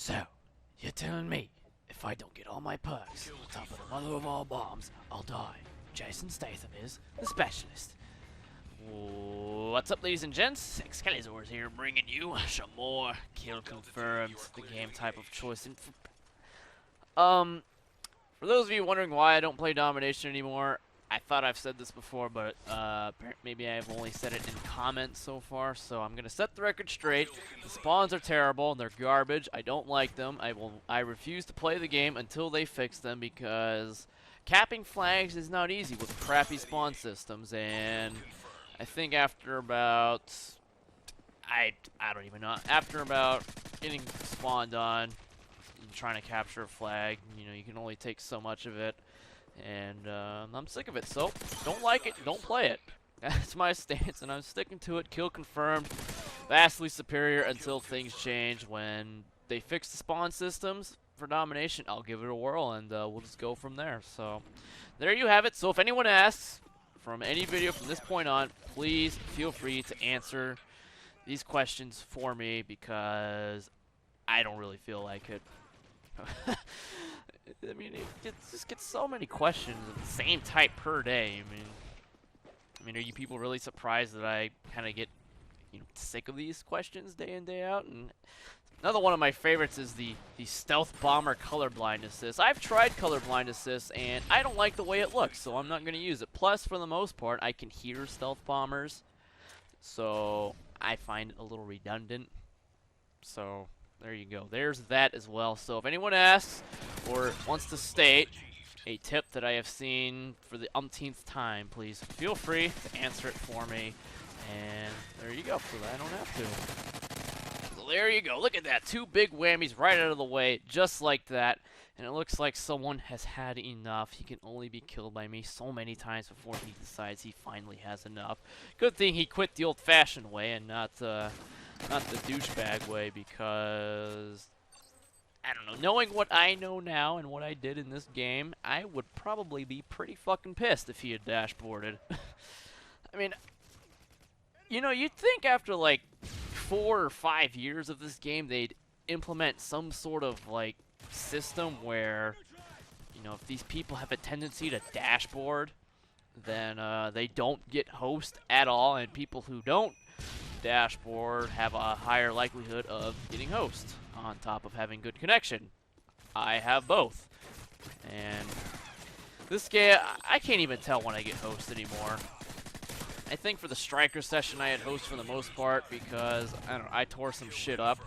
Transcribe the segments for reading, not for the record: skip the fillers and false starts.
So, you're telling me if I don't get all my perks on top of the mother of all bombs, I'll die. Jason Statham is the specialist. What's up, ladies and gents? xcalizorz here, bringing you some more kill confirmed, the game type of choice. And for those of you wondering why I don't play domination anymore, I thought I've said this before, but maybe I've only said it in comments so far. So I'm gonna set the record straight. The spawns are terrible. They're garbage. I don't like them. I refuse to play the game until they fix them, because capping flags is not easy with crappy spawn systems. And I think after about I don't even know, after about getting spawned on and trying to capture a flag, you can only take so much of it. And I'm sick of it, so don't like it, don't play it. That's my stance, and I'm sticking to it. Kill confirmed, vastly superior until things change. When they fix the spawn systems for domination, I'll give it a whirl, and we'll just go from there. So there you have it. So if anyone asks from any video from this point on, please feel free to answer these questions for me, because I don't really feel like it. I mean, it just gets so many questions of the same type per day. I mean, are you people really surprised that I kind of get, sick of these questions day in, day out? And another one of my favorites is the stealth bomber colorblind assist. I've tried colorblind assist, and I don't like the way it looks, so I'm not going to use it. Plus, for the most part, I can hear stealth bombers, so I find it a little redundant. So there you go. There's that as well. So if anyone asks or wants to state a tip that I have seen for the umpteenth time, please feel free to answer it for me. And there you go, so that I don't have to. So there you go. Look at that. 2 big whammies right out of the way, just like that. And it looks like someone has had enough. He can only be killed by me so many times before he decides he finally has enough. Good thing he quit the old-fashioned way and not the douchebag way, because I don't know, knowing what I know now and what I did in this game, I would probably be pretty fucking pissed if he had dashboarded. I mean, you'd think after like 4 or 5 years of this game, they'd implement some sort of like system where, if these people have a tendency to dashboard, then they don't get host at all, and people who don't dashboard have a higher likelihood of getting host on top of having good connection. I have both, and this game, I can't even tell when I get host anymore. I think for the striker session I had host for the most part, because I tore some shit up.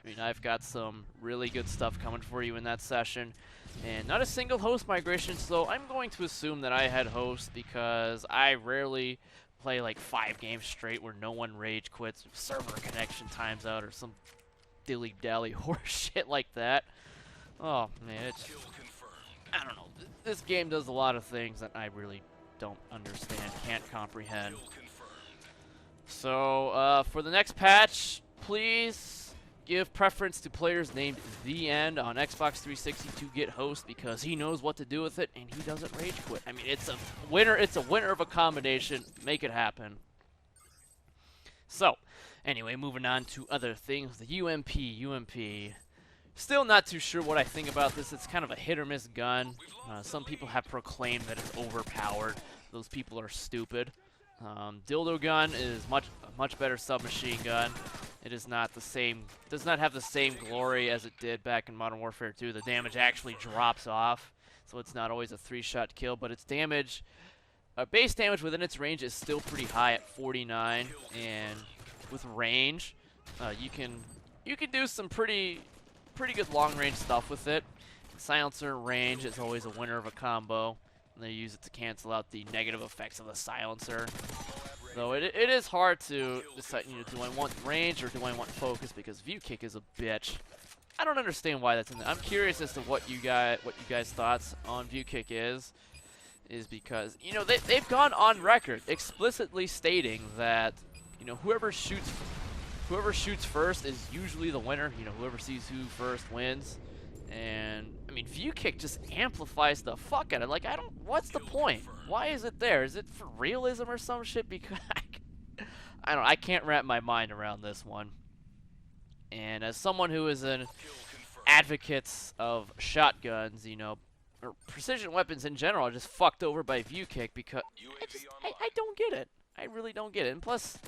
I mean, I've got some really good stuff coming for you in that session, and not a single host migration, so I'm going to assume that I had host, because I rarely play like 5 games straight where no one rage quits, server connection times out, or some dilly-dally horse shit like that. Oh man, I don't know. This game does a lot of things that I really don't understand, can't comprehend. So for the next patch, please give preference to players named The End on Xbox 360 to get host, because he knows what to do with it and he doesn't rage quit. I mean, it's a winner of a combination. Make it happen. So, anyway, moving on to other things. The UMP. Still not too sure what I think about this. It's kind of a hit or miss gun. Some people have proclaimed that it's overpowered. Those people are stupid. Dildo gun is a much better submachine gun. It is not the same, does not have the same glory as it did back in Modern Warfare 2. The damage actually drops off, so it's not always a 3-shot kill, but its damage, base damage within its range is still pretty high at 49, and with range, you can do some pretty good long-range stuff with it. Silencer range is always a winner of a combo, and they use it to cancel out the negative effects of the silencer. Though it is hard to decide, do I want range or do I want focus, because view kick is a bitch. I don't understand why that's in there. I'm curious as to what you guys' thoughts on view kick is because, they've gone on record explicitly stating that, whoever shoots first is usually the winner. Whoever sees who first wins. And I mean, view kick just amplifies the fuck out of it. Like, what's the point? Why is it there? Is it for realism or some shit? Because I can't wrap my mind around this one. And as someone who is an advocates of shotguns, you know, or precision weapons in general, are just fucked over by view kick because I don't get it. I really don't get it. And plus,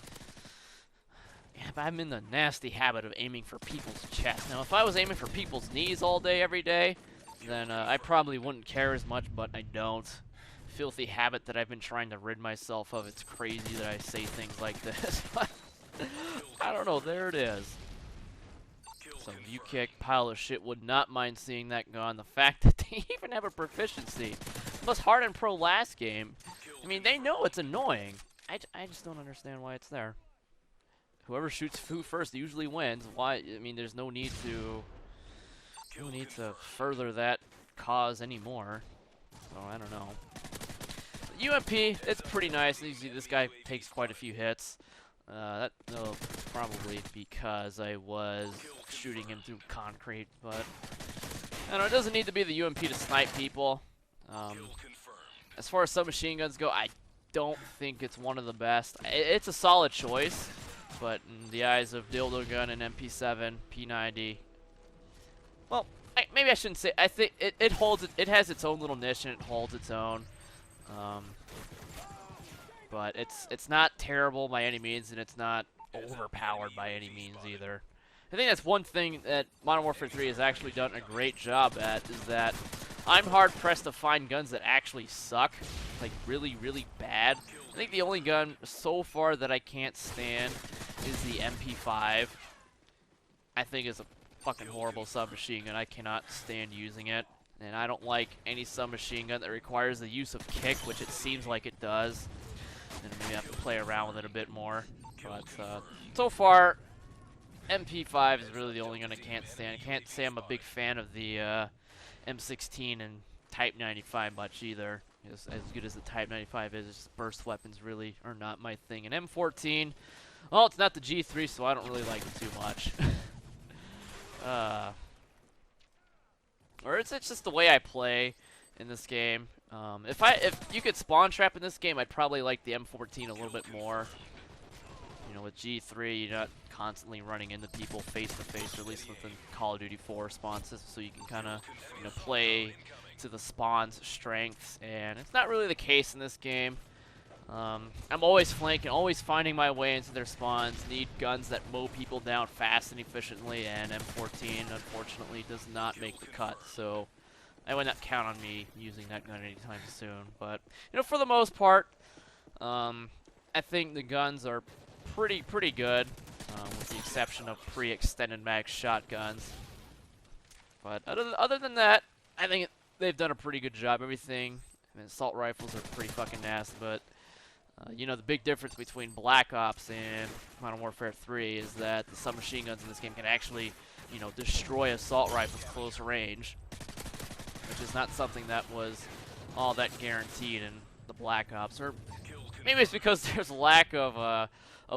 yeah, I'm in the nasty habit of aiming for people's chest. Now, if I was aiming for people's knees all day, every day, then I probably wouldn't care as much, but I don't. Filthy habit that I've been trying to rid myself of. It's crazy that I say things like this, but I don't know. There it is. So view kick, pile of shit, would not mind seeing that gone. The fact that they even have a proficiency. Plus Hardened Pro last game, I mean, they know it's annoying. I just don't understand why it's there. Whoever shoots who first usually wins. Why? I mean, there's no need to further that cause anymore. So I don't know. UMP, it's pretty nice. You see this guy takes quite a few hits. That's probably because I was shooting him through concrete, but I don't know, it doesn't need to be the UMP to snipe people. As far as submachine guns go, I don't think it's one of the best. It's a solid choice, but in the eyes of Dildo Gun and MP7, P90, well, maybe I shouldn't say. I think it holds it has its own little niche and it holds its own. But it's not terrible by any means, and it's not overpowered by any means either. I think that's one thing that Modern Warfare 3 has actually done a great job at, is that I'm hard-pressed to find guns that actually suck, like really, really bad. I think the only gun so far that I can't stand is the MP5. I think it's a fucking horrible submachine gun. I cannot stand using it. And I don't like any submachine gun that requires the use of kick, which it seems like it does. And maybe I have to play around with it a bit more. But so far, MP5 is really the only gun I can't stand. I can't say I'm a big fan of the M16 and Type 95 much either. As good as the Type 95 is, just burst weapons really are not my thing. And M14, well, it's not the G3, so I don't really like it too much. Or it's just the way I play in this game. If you could spawn trap in this game, I'd probably like the M14 a little bit more. You know, with G3, you're not constantly running into people face to face, or at least within Call of Duty 4 spawns, so you can kind of, you know, play to the spawn's strengths. And it's not really the case in this game. I'm always flanking, always finding my way into their spawns. Need guns that mow people down fast and efficiently, and M14 unfortunately does not make the cut, so I would not count on me using that gun anytime soon. But you know, for the most part, I think the guns are pretty good, with the exception of pre-extended mag shotguns. But other than that, I think they've done a pretty good job. Everything, I mean, assault rifles are pretty fucking nasty, but you know, the big difference between Black Ops and Modern Warfare 3 is that the submachine guns in this game can actually, you know, destroy assault rifles close range, which is not something that was all that guaranteed in the Black Ops. Or maybe it's because there's a lack of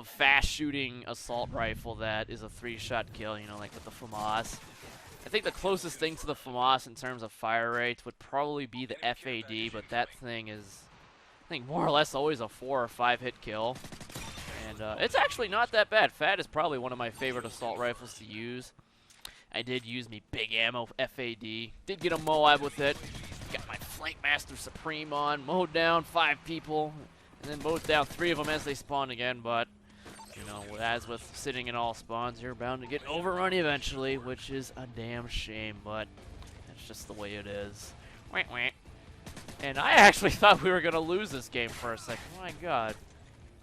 fast shooting assault rifle that is a 3-shot kill, you know, like with the FAMAS. I think the closest thing to the FAMAS in terms of fire rates would probably be the FAD, but that thing is, I think, more or less always a 4 or 5 hit kill. And it's actually not that bad. FAD is probably one of my favorite assault rifles to use. I did use me big ammo FAD. Did get a MOAB with it. Got my Flank Master Supreme on. Mowed down 5 people. And then mowed down 3 of them as they spawned again. But, you know, as with sitting in all spawns, you're bound to get overrun eventually, which is a damn shame. But that's just the way it is. Wah, wah. And I actually thought we were going to lose this game for a second. My God.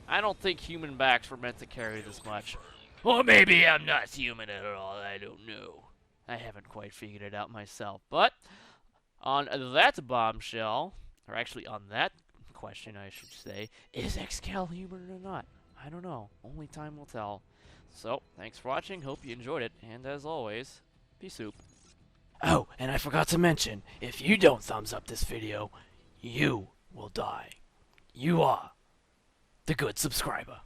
I don't think human backs were meant to carry this much. Or maybe I'm not human at all. I don't know. I haven't quite figured it out myself. But on that bombshell, or actually on that question, I should say, is xCal human or not? I don't know. Only time will tell. So, thanks for watching. Hope you enjoyed it. And as always, peace soup. Oh, and I forgot to mention, if you don't thumbs up this video, you will die. You are the good subscriber.